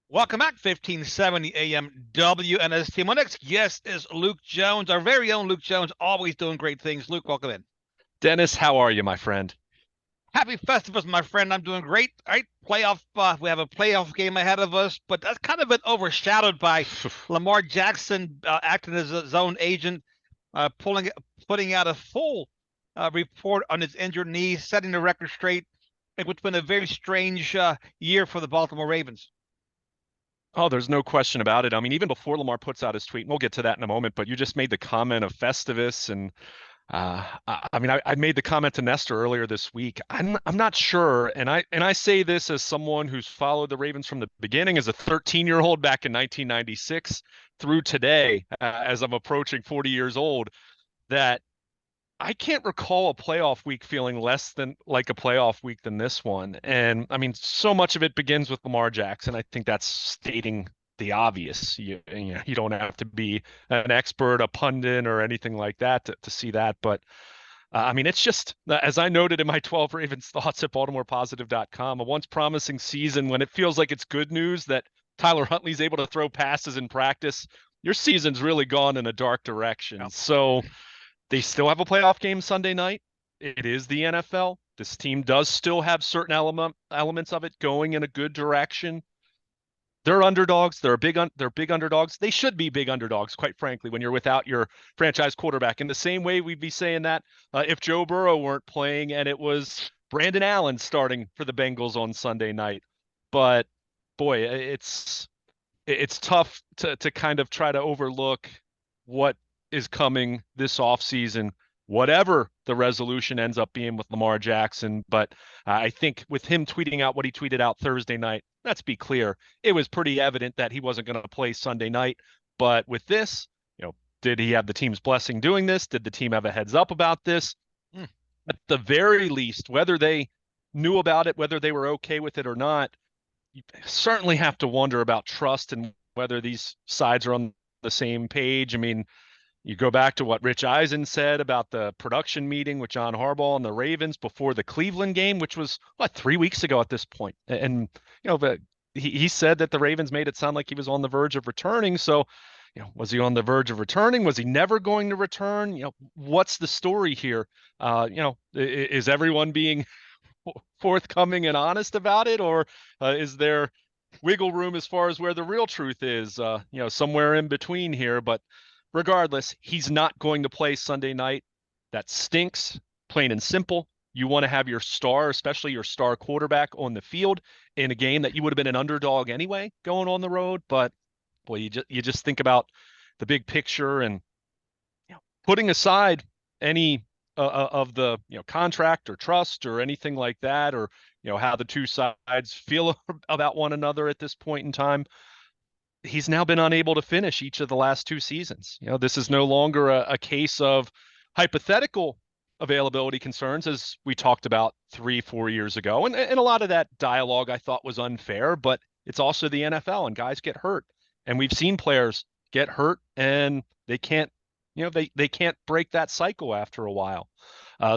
Welcome back, 1570 AM WNST. My next guest is Luke Jones, our very own Luke Jones, always doing great things. Luke, welcome in. Dennis, how are you, my friend? Happy Festivus, my friend. I'm doing great. All right, playoff. We have a playoff game ahead of us, but that's kind of been overshadowed by Lamar Jackson acting as his own agent, putting out a full report on his injured knee, setting the record straight. It's been a very strange year for the Baltimore Ravens. Oh, there's no question about it. I mean, even before Lamar puts out his tweet, and we'll get to that in a moment, but you just made the comment of Festivus, and I made the comment to Nestor earlier this week. I'm not sure, and I say this as someone who's followed the Ravens from the beginning, as a 13-year-old back in 1996 through today, as I'm approaching 40 years old, that I can't recall a playoff week feeling less than like a playoff week than this one. And I mean, so much of it begins with Lamar Jackson. I think that's stating the obvious. You don't have to be an expert, a pundit, or anything like that to see that. But I mean, it's just, as I noted in my 12 Ravens thoughts at BaltimorePositive.com, a once promising season when it feels like it's good news that Tyler Huntley's able to throw passes in practice. Your season's really gone in a dark direction. Yeah. So, they still have a playoff game Sunday night. It is the NFL. This team does still have certain elements of it going in a good direction. They're underdogs. They're big underdogs. They should be big underdogs, quite frankly, when you're without your franchise quarterback. In the same way we'd be saying that if Joe Burrow weren't playing and it was Brandon Allen starting for the Bengals on Sunday night. But boy, it's tough to kind of try to overlook what is coming this offseason, whatever the resolution ends up being with Lamar Jackson. But I think with him tweeting out what he tweeted out Thursday night, let's be clear, it was pretty evident that he wasn't going to play Sunday night. But with this, did he have the team's blessing doing this? Did the team have a heads up about this? Hmm. At the very least, whether they knew about it, whether they were okay with it or not, you certainly have to wonder about trust and whether these sides are on the same page. I mean, you go back to what Rich Eisen said about the production meeting with John Harbaugh and the Ravens before the Cleveland game, which was 3 weeks ago at this point. And he said that the Ravens made it sound like he was on the verge of returning. So, was he on the verge of returning? Was he never going to return? What's the story here? Is everyone being forthcoming and honest about it, or is there wiggle room as far as where the real truth is? Somewhere in between here. But regardless, he's not going to play Sunday night. That stinks, plain and simple. You want to have your star, especially your star quarterback, on the field in a game that you would have been an underdog anyway going on the road. But boy, you just think about the big picture and putting aside any of the contract or trust or anything like that, or how the two sides feel about one another at this point in time. He's now been unable to finish each of the last two seasons. This is no longer a case of hypothetical availability concerns, as we talked about 3-4 years ago. And a lot of that dialogue I thought was unfair, but it's also the NFL and guys get hurt. And we've seen players get hurt and they can't, they can't break that cycle after a while.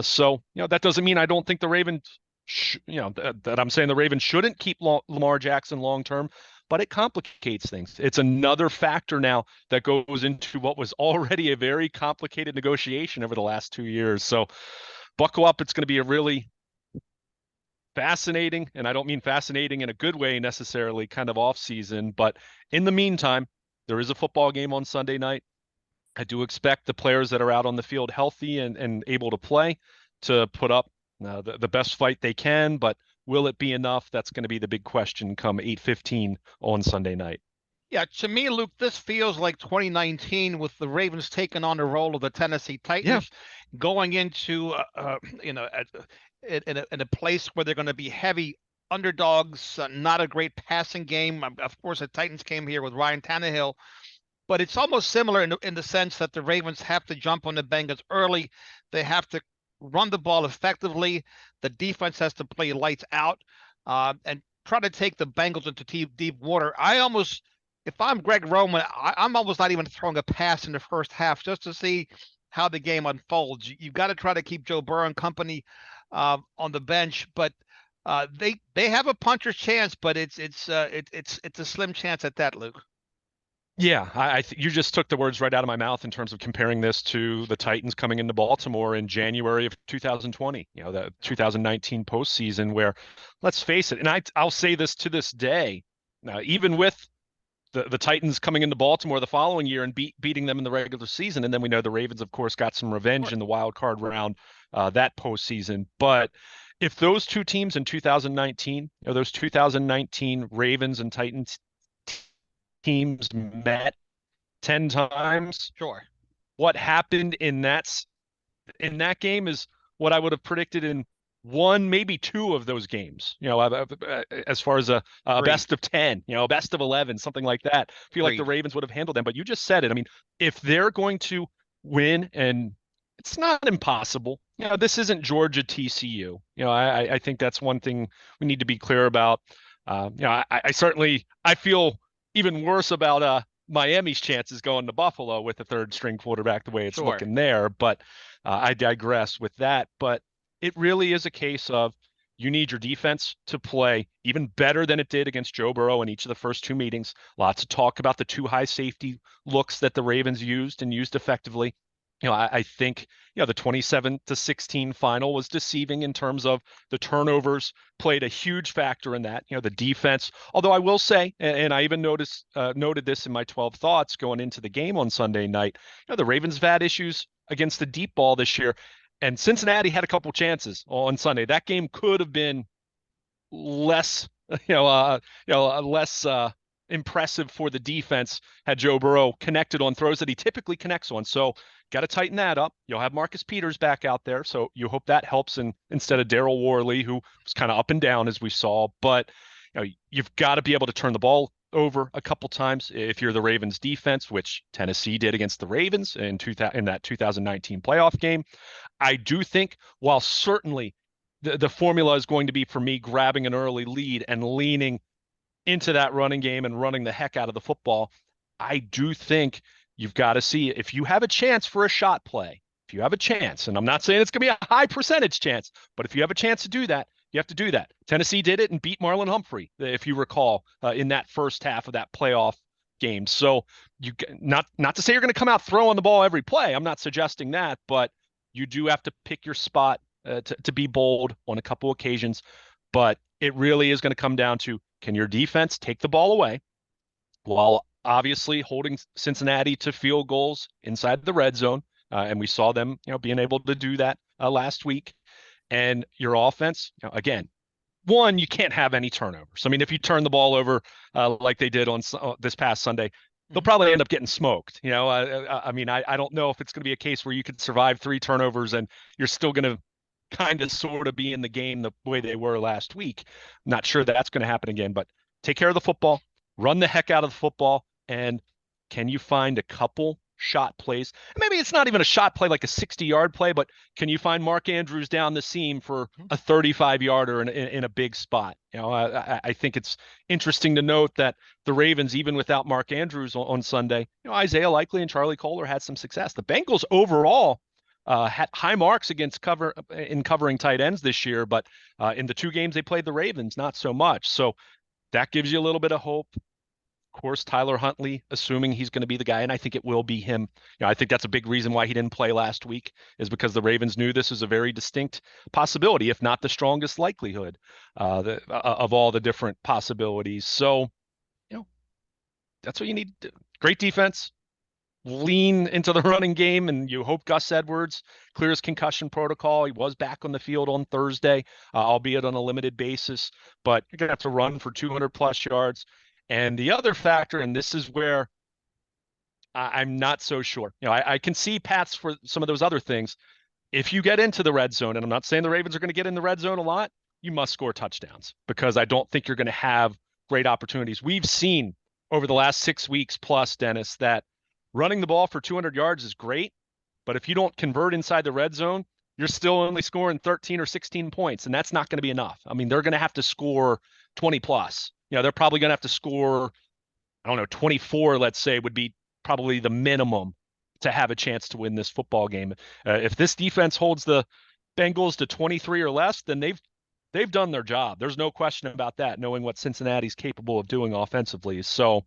So that doesn't mean I don't think the Ravens, that I'm saying the Ravens shouldn't keep Lamar Jackson long term, but it complicates things. It's another factor now that goes into what was already a very complicated negotiation over the last 2 years. So buckle up. It's going to be a really fascinating, and I don't mean fascinating in a good way necessarily, kind of off season. But in the meantime, there is a football game on Sunday night. I do expect the players that are out on the field healthy and able to play to put up the best fight they can, but will it be enough? That's going to be the big question come 8:15 on Sunday night. Yeah, to me, Luke, this feels like 2019 with the Ravens taking on the role of the Tennessee Yeah, Titans, going into in a place where they're going to be heavy underdogs, not a great passing game. Of course, the Titans came here with Ryan Tannehill, but it's almost similar in the sense that the Ravens have to jump on the Bengals early. They have to run the ball effectively. The defense has to play lights out and try to take the Bengals into deep water. If I'm Greg Roman, I'm almost not even throwing a pass in the first half just to see how the game unfolds. You've got to try to keep Joe Burrow and company on the bench, but They have a puncher's chance, but it's a slim chance at that, Luke. Yeah, you just took the words right out of my mouth in terms of comparing this to the Titans coming into Baltimore in January of 2020, the 2019 postseason, where, let's face it, and I'll say this to this day, even with the Titans coming into Baltimore the following year and beating them in the regular season, and then we know the Ravens, of course, got some revenge in the wild card round that postseason. But if those two teams in 2019, those 2019 Ravens and Titans teams met 10 times, Sure. what happened in that game is what I would have predicted in one, maybe two of those games, as far as a Agreed. best of 10, a best of 11, something like that. I feel like the Agreed. Ravens would have handled them, but you just said it. I mean, if they're going to win, and it's not impossible, this isn't Georgia TCU. I think that's one thing we need to be clear about. I certainly, I feel even worse about Miami's chances going to Buffalo with the third string quarterback the way it's Sure. looking there. But I digress with that. But it really is a case of you need your defense to play even better than it did against Joe Burrow in each of the first two meetings. Lots of talk about the two high safety looks that the Ravens used and used effectively. I think, the 27-16 final was deceiving in terms of the turnovers played a huge factor in that. The defense, although I will say, and I even noted this in my 12 thoughts going into the game on Sunday night, the Ravens have had issues against the deep ball this year, and Cincinnati had a couple chances on Sunday. That game could have been less, less impressive for the defense had Joe Burrow connected on throws that he typically connects on. So got to tighten that up. You'll have Marcus Peters back out there, so you hope that helps. And instead of Daryl Worley, who was kind of up and down as we saw, but you've got to be able to turn the ball over a couple times if you're the Ravens defense, which Tennessee did against the Ravens in that 2019 playoff game. I do think, while certainly the formula is going to be for me grabbing an early lead and leaning into that running game and running the heck out of the football, I do think you've got to see if you have a chance for a shot play. If you have a chance, and I'm not saying it's going to be a high percentage chance, but if you have a chance to do that, you have to do that. Tennessee did it and beat Marlon Humphrey, if you recall, in that first half of that playoff game. So you not to say you're going to come out throwing the ball every play. I'm not suggesting that, but you do have to pick your spot to be bold on a couple occasions. But it really is going to come down to, can your defense take the ball away while obviously holding Cincinnati to field goals inside the red zone? And we saw them, being able to do that last week. And your offense, again, one, you can't have any turnovers. I mean, if you turn the ball over like they did on this past Sunday, they'll probably end up getting smoked. I mean, I don't know if it's going to be a case where you could survive 3 turnovers and you're still going to kind of sort of be in the game the way they were last week. Not sure that's going to happen again, but take care of the football, run the heck out of the football, and can you find a couple shot plays? Maybe it's not even a shot play like a 60-yard play, but can you find Mark Andrews down the seam for a 35-yarder in a big spot? I think it's interesting to note that the Ravens, even without Mark Andrews on Sunday, Isaiah Likely and Charlie Kolar had some success. The Bengals overall had high marks against covering tight ends this year, but in the 2 games they played the Ravens, not so much. So that gives you a little bit of hope. Of course, Tyler Huntley, assuming he's going to be the guy, and I think it will be him. I think that's a big reason why he didn't play last week, is because the Ravens knew this was a very distinct possibility, if not the strongest likelihood of all the different possibilities. So, that's what you need. Great defense. Lean into the running game, and you hope Gus Edwards clears concussion protocol. He was back on the field on Thursday, albeit on a limited basis, but you're going to have to run for 200 plus yards. And the other factor, and this is where I'm not so sure. I can see paths for some of those other things. If you get into the red zone, and I'm not saying the Ravens are going to get in the red zone a lot, you must score touchdowns, because I don't think you're going to have great opportunities. We've seen over the last 6 weeks plus, Dennis, that running the ball for 200 yards is great, but if you don't convert inside the red zone, you're still only scoring 13 or 16 points, and that's not going to be enough. I mean, they're going to have to score 20 plus. They're probably going to have to score, I don't know, 24, let's say, would be probably the minimum to have a chance to win this football game. If this defense holds the Bengals to 23 or less, then they've they've done their job. There's no question about that, knowing what Cincinnati's capable of doing offensively. So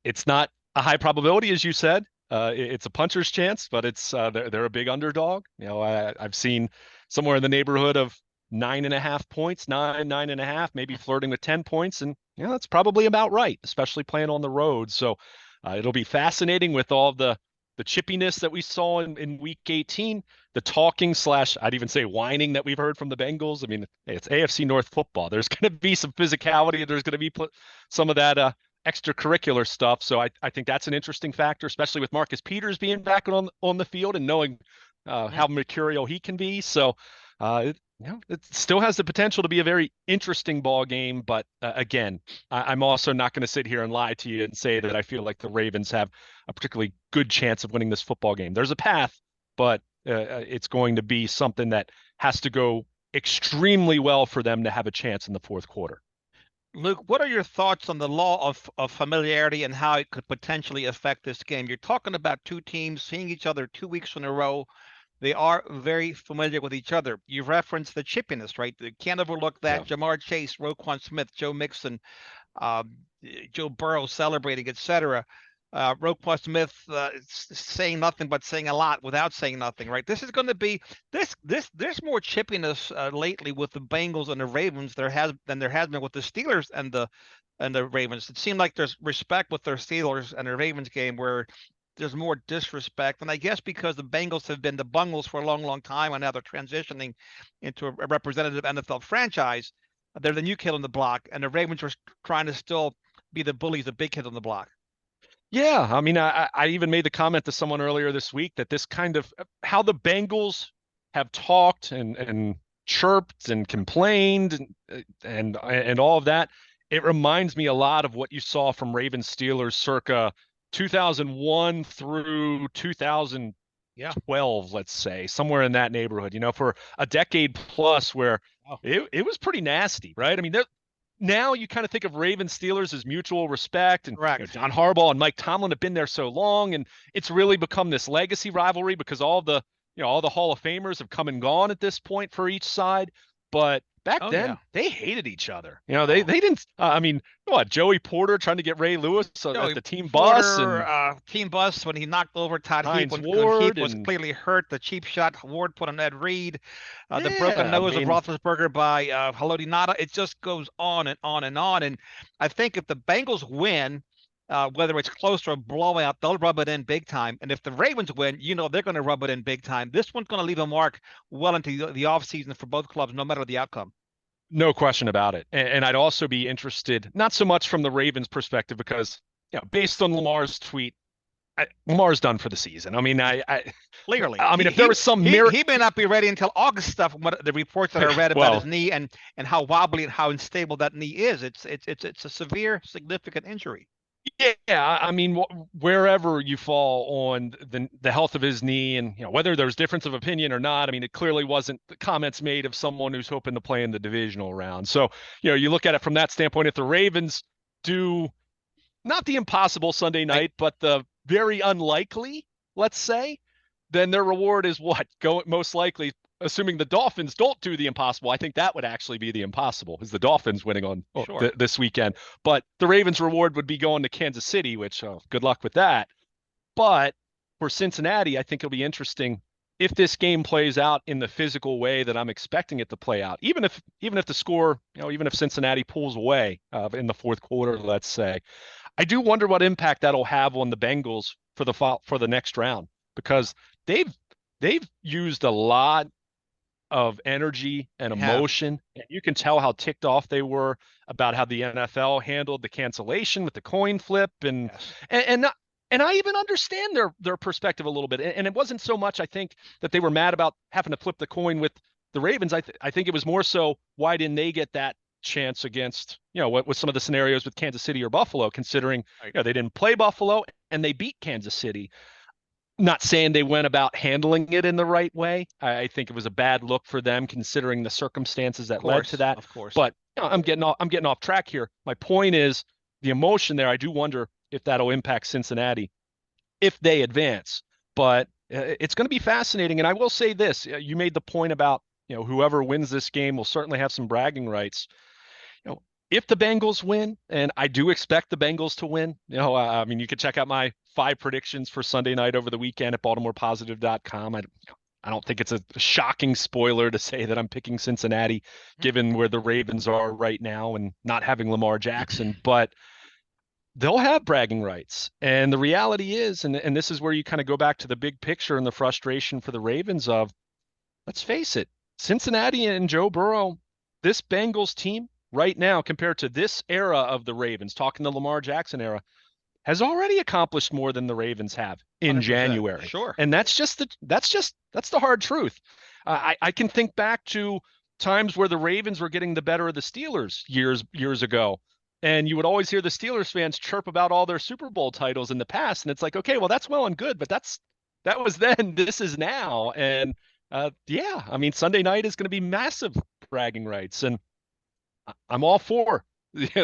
it's not a high probability, as you said. It's a puncher's chance, but they're a big underdog. I've seen somewhere in the neighborhood of 9.5 points, 9.5, maybe flirting with 10 points, and that's probably about right, especially playing on the road. So it'll be fascinating with all the chippiness that we saw in week 18, the talking slash I'd even say whining that we've heard from the Bengals. I mean, it's AFC North football. There's going to be some physicality. There's going to be some of that extracurricular stuff. So I think that's an interesting factor, especially with Marcus Peters being back on the field and knowing how mercurial he can be. So it still has the potential to be a very interesting ball game. But again, I'm also not going to sit here and lie to you and say that I feel like the Ravens have a particularly good chance of winning this football game. There's a path, but it's going to be something that has to go extremely well for them to have a chance in the fourth quarter. Luke, what are your thoughts on the law of familiarity and how it could potentially affect this game? You're talking about two teams seeing each other 2 weeks in a row. They are very familiar with each other. You referenced the chippiness, right? You can't overlook that. Yeah. Jamar Chase, Roquan Smith, Joe Mixon, um, Joe Burrow celebrating, etc. Roquan Smith saying nothing but saying a lot without saying nothing, right? This is going to be there's more chippiness lately with the Bengals and the Ravens there has been with the Steelers and the Ravens. It seemed like there's respect with their Steelers and the Ravens game where there's more disrespect. And I guess because the Bengals have been the Bungles for a long, long time and now they're transitioning into a representative NFL franchise, they're the new kid on the block, and the Ravens are trying to still be the bullies, the big kid on the block. Yeah, I mean, I even made the comment to someone earlier this week that this kind of how the Bengals have talked and chirped and complained and all of that, it reminds me a lot of what you saw from Ravens Steelers circa 2001 through 2012, let's say, somewhere in that neighborhood, for a decade plus where it was pretty nasty, right? I mean, now you kind of think of Ravens Steelers as mutual respect, and John Harbaugh and Mike Tomlin have been there so long, and it's really become this legacy rivalry because all the Hall of Famers have come and gone at this point for each side. But back then, they hated each other. They didn't. I mean, what, Joey Porter trying to get Ray Lewis at the team bus, and team bus when he knocked over Todd Heap when Heap was clearly hurt. The cheap shot Ward put on Ed Reed, the broken nose of Roethlisberger by Haloti Ngata. It just goes on and on and on. And I think if the Bengals win, whether it's close or a blowout, they'll rub it in big time. And if the Ravens win, they're going to rub it in big time. This one's going to leave a mark well into the offseason for both clubs, no matter the outcome. No question about it. And I'd also be interested, not so much from the Ravens perspective, because based on Lamar's tweet, Lamar's done for the season. I mean, clearly. I mean, if there was some miracle, he may not be ready until August. Stuff from what the reports that I read about his knee and how wobbly and how unstable that knee is. It's a severe, significant injury. Yeah, I mean, wherever you fall on the health of his knee, and whether there's difference of opinion or not, I mean, it clearly wasn't the comments made of someone who's hoping to play in the divisional round. So you look at it from that standpoint. If the Ravens do not the impossible Sunday night, but the very unlikely, let's say, then their reward is what? Most likely, assuming the Dolphins don't do the impossible. I think that would actually be the impossible, is the Dolphins winning on this weekend. But the Ravens' reward would be going to Kansas City, which good luck with that. But for Cincinnati, I think it'll be interesting if this game plays out in the physical way that I'm expecting it to play out. Even if the score, even if Cincinnati pulls away in the fourth quarter, let's say, I do wonder what impact that'll have on the Bengals for the next round, because they've used a lot of energy and emotion, and you can tell how ticked off they were about how the NFL handled the cancellation with the coin flip, and I even understand their perspective a little bit. And it wasn't so much, I think, that they were mad about having to flip the coin with the Ravens. I think it was more so, why didn't they get that chance against, what with some of the scenarios with Kansas City or Buffalo, considering they didn't play Buffalo and they beat Kansas City. Not saying they went about handling it in the right way. I think it was a bad look for them, considering the circumstances that led to that. Of course. But I'm getting off track here. My point is the emotion there. I do wonder if that'll impact Cincinnati if they advance. But it's going to be fascinating. And I will say this: you made the point about whoever wins this game will certainly have some bragging rights. If the Bengals win, and I do expect the Bengals to win, I mean, you could check out my 5 predictions for Sunday night over the weekend at BaltimorePositive.com. I don't think it's a shocking spoiler to say that I'm picking Cincinnati, given where the Ravens are right now and not having Lamar Jackson, but they'll have bragging rights. And the reality is, and this is where you kind of go back to the big picture and the frustration for the Ravens of, let's face it, Cincinnati and Joe Burrow, this Bengals team right now compared to this era of the Ravens, talking the Lamar Jackson era, has already accomplished more than the Ravens have in 100%. January. Sure. And that's the hard truth. I can think back to times where the Ravens were getting the better of the Steelers years ago. And you would always hear the Steelers fans chirp about all their Super Bowl titles in the past. And it's like, okay, well, that's well and good, but that was then, this is now. And yeah, I mean, Sunday night is going to be massive bragging rights. And I'm all for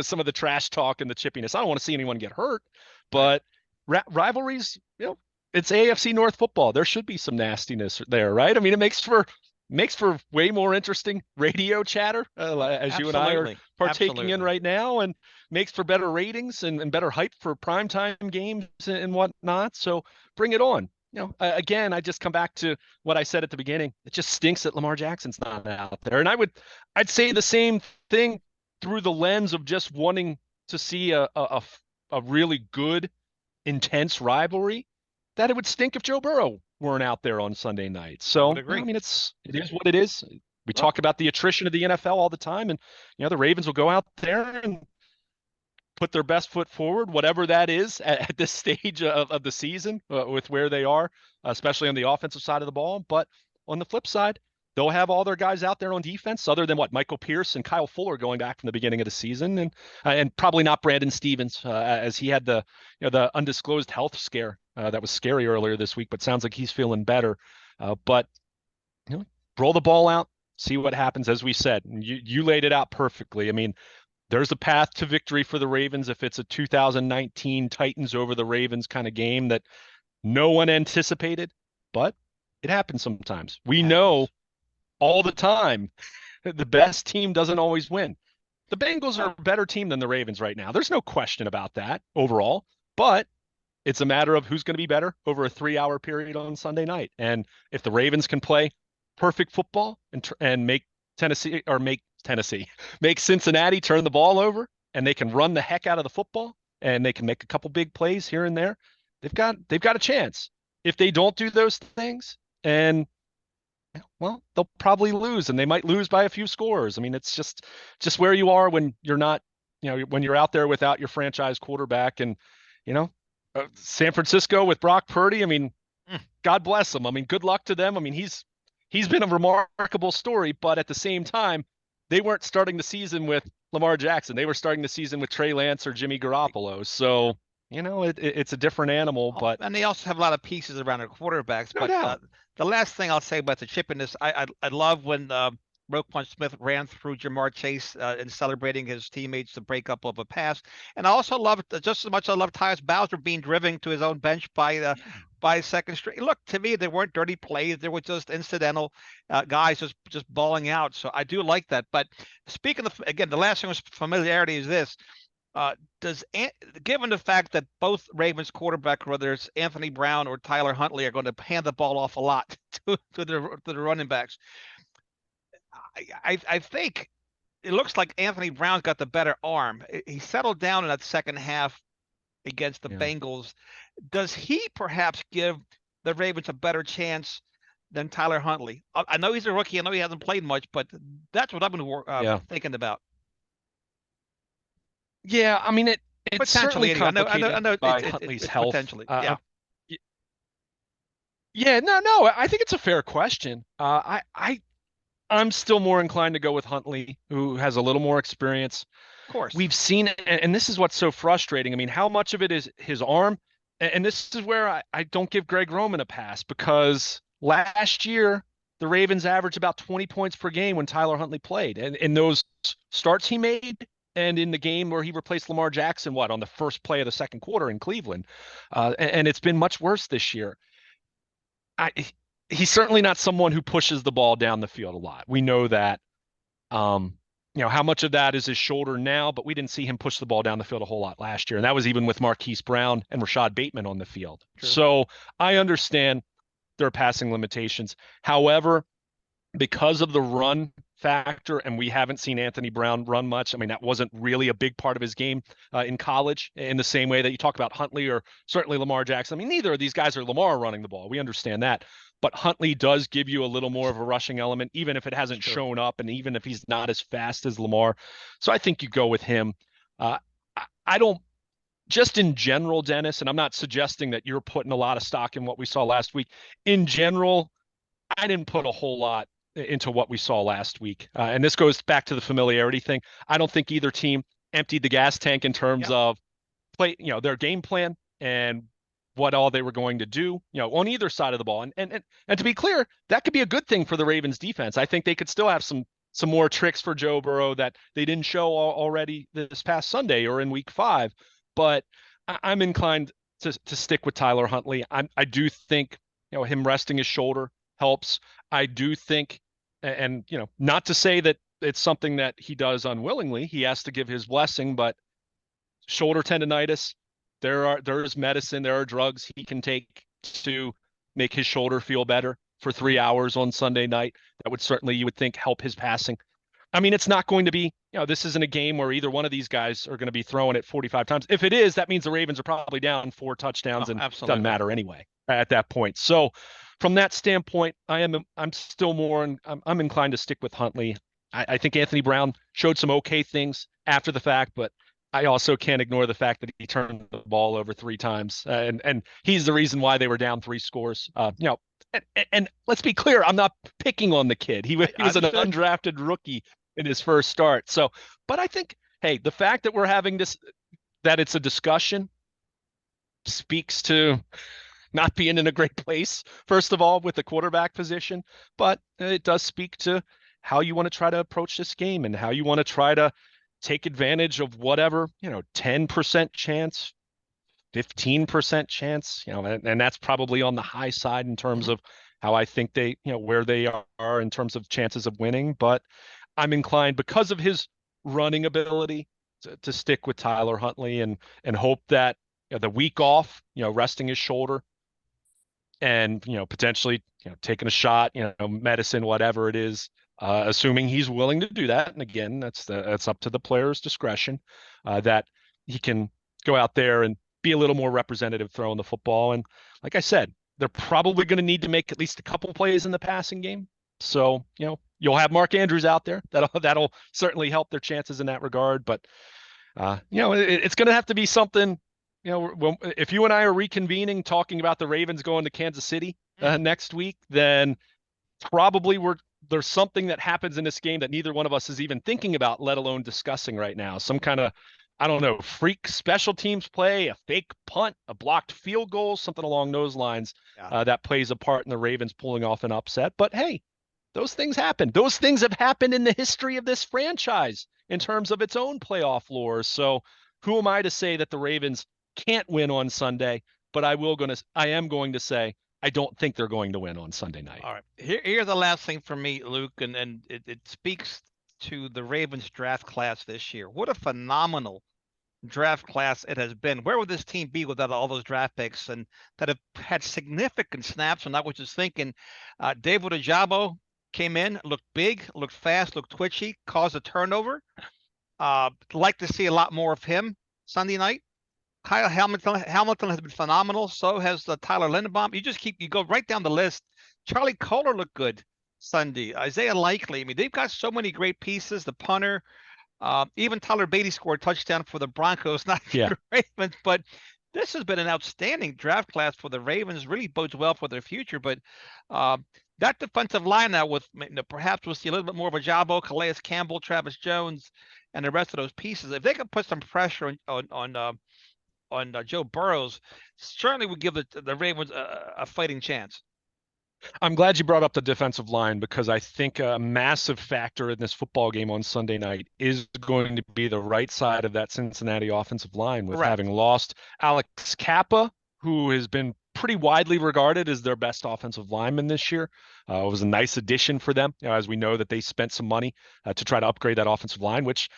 some of the trash talk and the chippiness. I don't want to see anyone get hurt, but rivalries, it's AFC North football. There should be some nastiness there, right? I mean, it makes for way more interesting radio chatter, as you and I are partaking in right now, and makes for better ratings and better hype for primetime games and whatnot. So bring it on. Again, I just come back to what I said at the beginning. It just stinks that Lamar Jackson's not out there. And I'd say the same thing through the lens of just wanting to see a really good, intense rivalry, that it would stink if Joe Burrow weren't out there on Sunday night. So, I mean, it is what it is. We talk about the attrition of the NFL all the time, and, the Ravens will go out there and put their best foot forward, whatever that is at this stage of the season with where they are, especially on the offensive side of the ball. But on the flip side, they'll have all their guys out there on defense, other than Michael Pierce and Kyle Fuller going back from the beginning of the season, and probably not Brandon Stevens, as he had the undisclosed health scare that was scary earlier this week. But sounds like he's feeling better. But roll the ball out, see what happens. As we said, you laid it out perfectly. I mean, there's a path to victory for the Ravens if it's a 2019 Titans over the Ravens kind of game that no one anticipated, but it happens sometimes. We know all the time the best team doesn't always win. The Bengals are a better team than the Ravens right now. There's no question about that overall, but it's a matter of who's going to be better over a 3-hour period on Sunday night. And if the Ravens can play perfect football and make Cincinnati turn the ball over, and they can run the heck out of the football, and they can make a couple big plays here and there, they've got a chance. If they don't do those things, and they'll probably lose, and they might lose by a few scores. I mean, it's just where you are when you're not, when you're out there without your franchise quarterback, and San Francisco with Brock Purdy. I mean, God bless them. I mean, good luck to them. I mean, he's been a remarkable story, but at the same time, they weren't starting the season with Lamar Jackson. They were starting the season with Trey Lance or Jimmy Garoppolo. So, it's a different animal, but. And they also have a lot of pieces around their quarterbacks. No doubt. The last thing I'll say about the chippiness, I love when Roquan Smith ran through Jamar Chase and celebrating his teammates to break up of a pass. And I also love, just as much as I love Tyus Bowser being driven to his own bench by second string. Look, to me, they weren't dirty plays. They were just incidental guys just balling out. So I do like that. But speaking of, again, the last thing was familiarity is this. Given the fact that both Ravens quarterback, whether it's Anthony Brown or Tyler Huntley, are going to hand the ball off a lot to the running backs, I think it looks like Anthony Brown's got the better arm. He settled down in that second half against the Bengals. Does he perhaps give the Ravens a better chance than Tyler Huntley? I know he's a rookie. I know he hasn't played much, but that's what I've been thinking about. Yeah, I mean, it's certainly complicated I know by Huntley's health. Potentially, yeah, no, I think it's a fair question. I'm still more inclined to go with Huntley, who has a little more experience. Of course. We've seen it, and this is what's so frustrating. I mean, how much of it is his arm? And this is where I don't give Greg Roman a pass, because last year the Ravens averaged about 20 points per game when Tyler Huntley played. And in those starts he made, and in the game where he replaced Lamar Jackson, on the first play of the second quarter in Cleveland. And it's been much worse this year. he's certainly not someone who pushes the ball down the field a lot. We know that. Um, how much of that is his shoulder now, but we didn't see him push the ball down the field a whole lot last year. And that was even with Marquise Brown and Rashad Bateman on the field. True. So I understand there are passing limitations. However, because of the run factor, and we haven't seen Anthony Brown run much. I mean, that wasn't really a big part of his game in college in the same way that you talk about Huntley or certainly Lamar Jackson. I mean, neither of these guys are Lamar running the ball. We understand that. But Huntley does give you a little more of a rushing element, even if it hasn't shown up and even if he's not as fast as Lamar. So I think you go with him. I don't, just in general, Dennis, and I'm not suggesting that you're putting a lot of stock in what we saw last week. In general, I didn't put a whole lot into what we saw last week. And this goes back to the familiarity thing. I don't think either team emptied the gas tank in terms of their game plan and what all they were going to do, on either side of the ball. And to be clear, that could be a good thing for the Ravens defense. I think they could still have some more tricks for Joe Burrow that they didn't show already this past Sunday or in week 5. But I'm inclined to stick with Tyler Huntley. I do think, him resting his shoulder helps. I do think, and not to say that it's something that he does unwillingly. He has to give his blessing, but shoulder tendonitis, there is medicine, there are drugs he can take to make his shoulder feel better for 3 hours on Sunday night. That would certainly, you would think, help his passing. I mean, it's not going to be, this isn't a game where either one of these guys are going to be throwing it 45 times. If it is, that means the Ravens are probably down 4 touchdowns and it doesn't matter anyway at that point. So from that standpoint, I'm still more, I'm inclined to stick with Huntley. I think Anthony Brown showed some okay things after the fact, but I also can't ignore the fact that he turned the ball over 3 times, and he's the reason why they were down 3 scores. And let's be clear, I'm not picking on the kid. He was an undrafted rookie in his first start. So, but I think, hey, the fact that we're having this, that it's a discussion, speaks to not being in a great place, first of all, with the quarterback position, but it does speak to how you want to try to approach this game and how you want to try to take advantage of whatever, 10% chance, 15% chance, and that's probably on the high side in terms of how I think they, where they are in terms of chances of winning. But I'm inclined, because of his running ability, to stick with Tyler Huntley and hope that the week off, resting his shoulder and, potentially, taking a shot, medicine, whatever it is, assuming he's willing to do that. And again, that's up to the player's discretion, that he can go out there and be a little more representative throwing the football. And like I said, they're probably going to need to make at least a couple plays in the passing game. So, you'll have Mark Andrews out there. That'll certainly help their chances in that regard. But, it's going to have to be something, if you and I are reconvening talking about the Ravens going to Kansas City next week, then probably there's something that happens in this game that neither one of us is even thinking about, let alone discussing right now. Some kind of, I don't know, freak special teams play, a fake punt, a blocked field goal, something along those lines, that plays a part in the Ravens pulling off an upset. But hey, those things happen. Those things have happened in the history of this franchise in terms of its own playoff lore. So who am I to say that the Ravens can't win on Sunday? But I am going to say, I don't think they're going to win on Sunday night. All right. Here's the last thing for me, Luke, and it speaks to the Ravens draft class this year. What a phenomenal draft class it has been. Where would this team be without all those draft picks and that have had significant snaps? And I was just thinking, David Ojabo came in, looked big, looked fast, looked twitchy, caused a turnover. Like to see a lot more of him Sunday night. Kyle Hamilton has been phenomenal. So has Tyler Linderbaum. You go right down the list. Charlie Kohler looked good Sunday. Isaiah Likely. I mean, they've got so many great pieces. The punter, even Tyler Beatty scored a touchdown for the Broncos, not the Ravens. But this has been an outstanding draft class for the Ravens. Really bodes well for their future. But that defensive line now, with perhaps we'll see a little bit more of a Jabo, Calais Campbell, Travis Jones, and the rest of those pieces. If they could put some pressure on Joe Burrows, certainly would give the Ravens a fighting chance. I'm glad you brought up the defensive line, because I think a massive factor in this football game on Sunday night is going to be the right side of that Cincinnati offensive line, with having lost Alex Kappa, who has been pretty widely regarded as their best offensive lineman this year. It was a nice addition for them, as we know that they spent some money to try to upgrade that offensive line, which,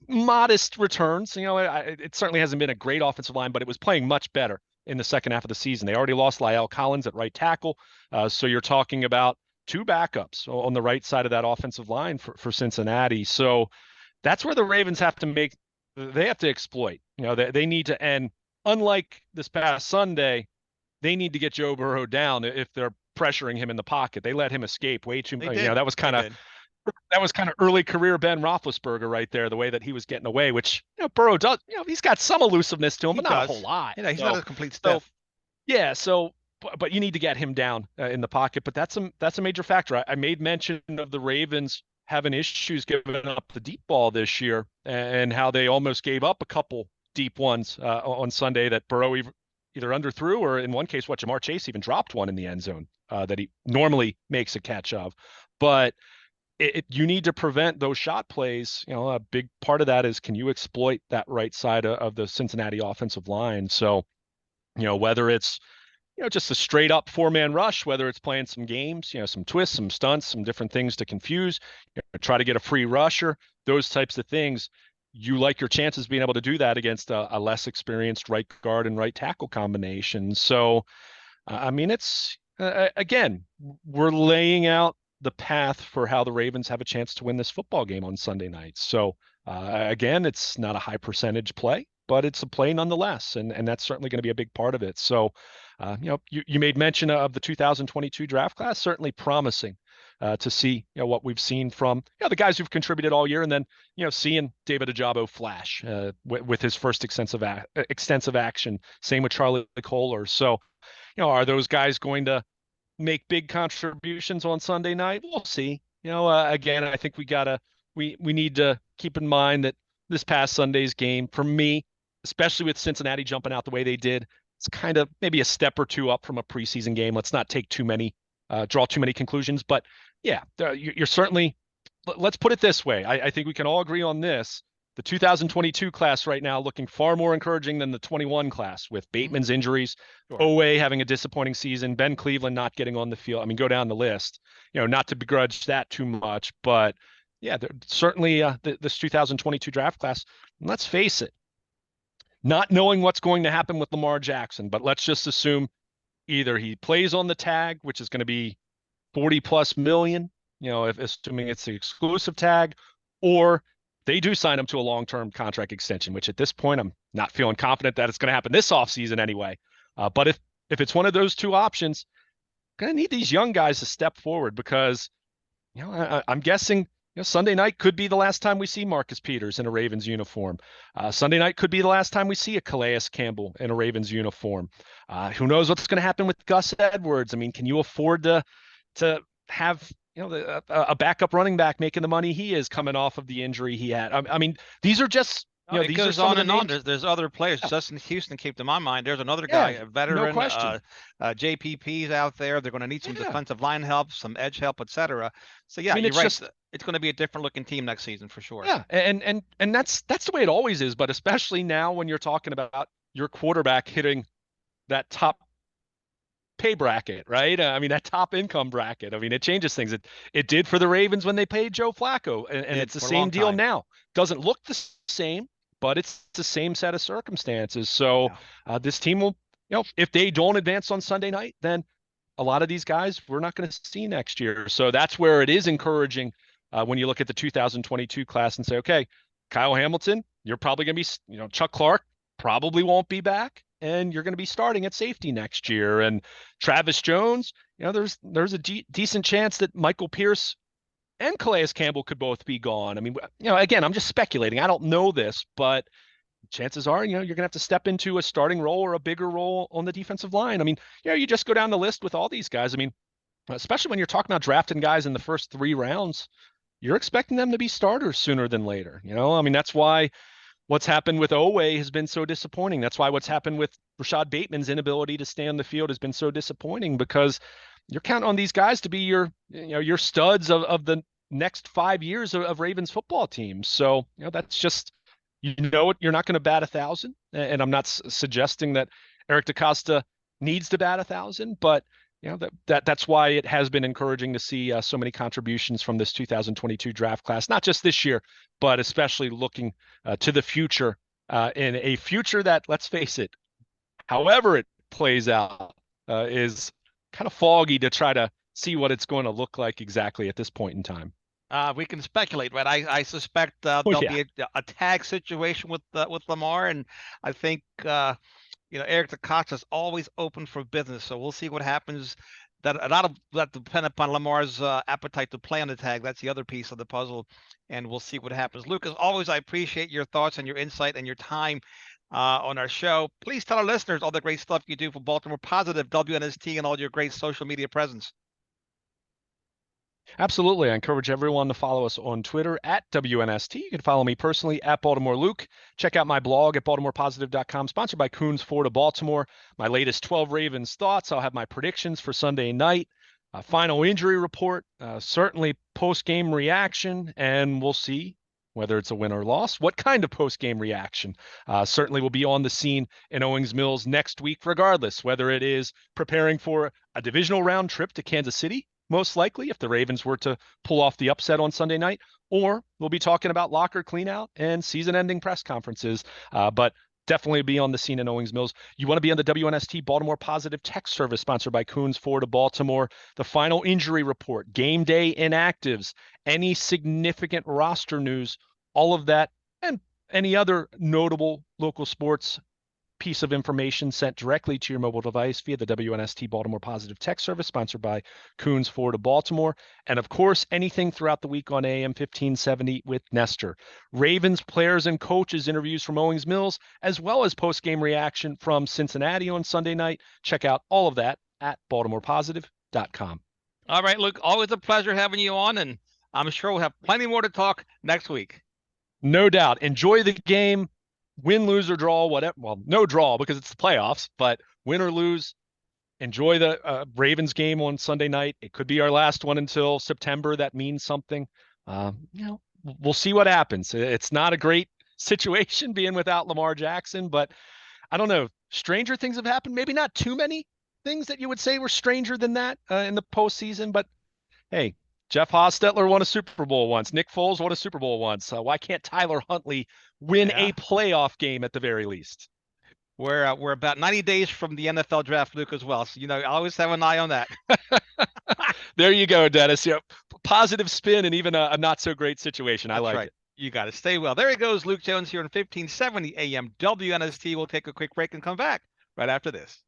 modest returns. It certainly hasn't been a great offensive line, but it was playing much better in the second half of the season. They already lost La'el Collins at right tackle. So you're talking about two backups on the right side of that offensive line for Cincinnati. So that's where the Ravens they have to exploit. They need to end, unlike this past Sunday, they need to get Joe Burrow down if they're pressuring him in the pocket. They let him escape way too much. That was kind of early career Ben Roethlisberger right there, the way that he was getting away, which, Burrow does, he's got some elusiveness to him, but not a whole lot. He's not a complete stiff. But you need to get him down in the pocket. But that's a major factor. I made mention of the Ravens having issues giving up the deep ball this year, and how they almost gave up a couple deep ones on Sunday that Burrow either underthrew, or in one case, Jamar Chase even dropped one in the end zone that he normally makes a catch of. But you need to prevent those shot plays. A big part of that is, can you exploit that right side of the Cincinnati offensive line? So, whether it's, just a straight up 4-man rush, whether it's playing some games, some twists, some stunts, some different things to confuse, try to get a free rusher, those types of things. You like your chances being able to do that against a less experienced right guard and right tackle combination. So, it's, again, we're laying out the path for how the Ravens have a chance to win this football game on Sunday night. So, again, it's not a high percentage play, but it's a play nonetheless. And that's certainly going to be a big part of it. So, you made mention of the 2022 draft class, certainly promising to see, what we've seen from, the guys who've contributed all year, and then, seeing David Ojabo flash with his first extensive action. Same with Charlie Kohler. So, are those guys going to make big contributions on Sunday night? We'll see. Again, I think we need to keep in mind that this past Sunday's game, for me, especially with Cincinnati jumping out the way they did, it's kind of maybe a step or two up from a preseason game. Let's not take draw too many conclusions, but yeah, you're certainly, let's put it this way. I think we can all agree on this. The 2022 class right now looking far more encouraging than the 21 class, with Bateman's injuries, Sure. Oweh having a disappointing season, Ben Cleveland not getting on the field. Go down the list, not to begrudge that too much, but yeah, certainly this 2022 draft class, let's face it, not knowing what's going to happen with Lamar Jackson, but let's just assume either he plays on the tag, which is going to be 40 plus million, if assuming it's the exclusive tag, or they do sign him to a long-term contract extension, which at this point, I'm not feeling confident that it's going to happen this offseason anyway. But if it's one of those two options, going to need these young guys to step forward, because, I'm guessing, Sunday night could be the last time we see Marcus Peters in a Ravens uniform. Sunday night could be the last time we see a Calais Campbell in a Ravens uniform. Who knows what's going to happen with Gus Edwards? Can you afford to have a backup running back making the money he is coming off of the injury he had? These are just it these goes are on and on. names. There's other players. Yeah. Justin Houston came to my mind. There's another guy, a veteran. No question. JPP's out there. They're going to need some defensive line help, some edge help, etc. So yeah, you're right. It's going to be a different looking team next season for sure. Yeah, and that's the way it always is. But especially now when you're talking about your quarterback hitting that top pay bracket, right? That top income bracket. It changes things. It did for the Ravens when they paid Joe Flacco, and it's the same deal now. Doesn't look the same, but it's the same set of circumstances. So this team will, if they don't advance on Sunday night, then a lot of these guys we're not going to see next year. So that's where it is encouraging when you look at the 2022 class and say, okay, Kyle Hamilton, you're probably going to be, Chuck Clark probably won't be back, and you're going to be starting at safety next year. And Travis Jones, there's a decent chance that Michael Pierce and Calais Campbell could both be gone. Again, I'm just speculating. I don't know this, but chances are, you're going to have to step into a starting role or a bigger role on the defensive line. You just go down the list with all these guys. Especially when you're talking about drafting guys in the first 3 rounds, you're expecting them to be starters sooner than later. That's why what's happened with Oweh has been so disappointing. That's why what's happened with Rashad Bateman's inability to stay on the field has been so disappointing, because you're counting on these guys to be your studs of the next 5 years of Ravens football teams. So, that's just, you're not going to bat 1,000. And I'm not suggesting that Eric DeCosta needs to bat 1,000, but that's why it has been encouraging to see so many contributions from this 2022 draft class, not just this year, but especially looking to the future, in a future that, let's face it, however it plays out, is kind of foggy to try to see what it's going to look like exactly at this point in time. We can speculate, right? I suspect Oh there'll yeah, be a tag situation with Lamar, and I think Eric DeCosta is always open for business. So we'll see what happens. That a lot of that depend upon Lamar's appetite to play on the tag. That's the other piece of the puzzle, and we'll see what happens. Luke, as always, I appreciate your thoughts and your insight and your time on our show. Please tell our listeners all the great stuff you do for Baltimore Positive, WNST, and all your great social media presence. absolutely. I encourage everyone to follow us on Twitter at WNST. You can follow me personally at Baltimore Luke. Check out my blog at baltimorepositive.com, sponsored by Coons Ford of Baltimore. My latest 12 Ravens thoughts. I'll have my predictions for Sunday night, a final injury report, certainly post-game reaction, and we'll see whether it's a win or loss, what kind of post-game reaction. Certainly will be on the scene in Owings Mills next week, regardless, whether it is preparing for a divisional round trip to Kansas City, most likely, if the Ravens were to pull off the upset on Sunday night, or we'll be talking about locker cleanout and season-ending press conferences. But definitely be on the scene in Owings Mills. You want to be on the WNST Baltimore Positive Text Service, sponsored by Coons Ford of Baltimore. The final injury report, game day inactives, any significant roster news, all of that, and any other notable local sports piece of information sent directly to your mobile device via the WNST Baltimore Positive Text Service, sponsored by Coons Ford of Baltimore. And of course, anything throughout the week on AM 1570 with Nestor. Ravens players and coaches interviews from Owings Mills, as well as post-game reaction from Cincinnati on Sunday night. Check out all of that at baltimorepositive.com. All right, Luke, always a pleasure having you on, and I'm sure we'll have plenty more to talk next week. No doubt. Enjoy the game. Win, lose, or draw, whatever. Well, no draw because it's the playoffs, but win or lose, enjoy the Ravens game on Sunday night. It could be our last one until September. That means something. We'll see what happens. It's not a great situation being without Lamar Jackson, but I don't know. Stranger things have happened. Maybe not too many things that you would say were stranger than that in the postseason, but hey, Jeff Hostetler won a Super Bowl once. Nick Foles won a Super Bowl once. Why can't Tyler Huntley win Yeah. a playoff game at the very least? We're about 90 days from the NFL draft, Luke, as well. So I always have an eye on that. There you go, Dennis. Positive spin and even a not so great situation. I That's like right. it. You got to stay well. There he goes, Luke Jones here on 1570 AM WNST. We'll take a quick break and come back right after this.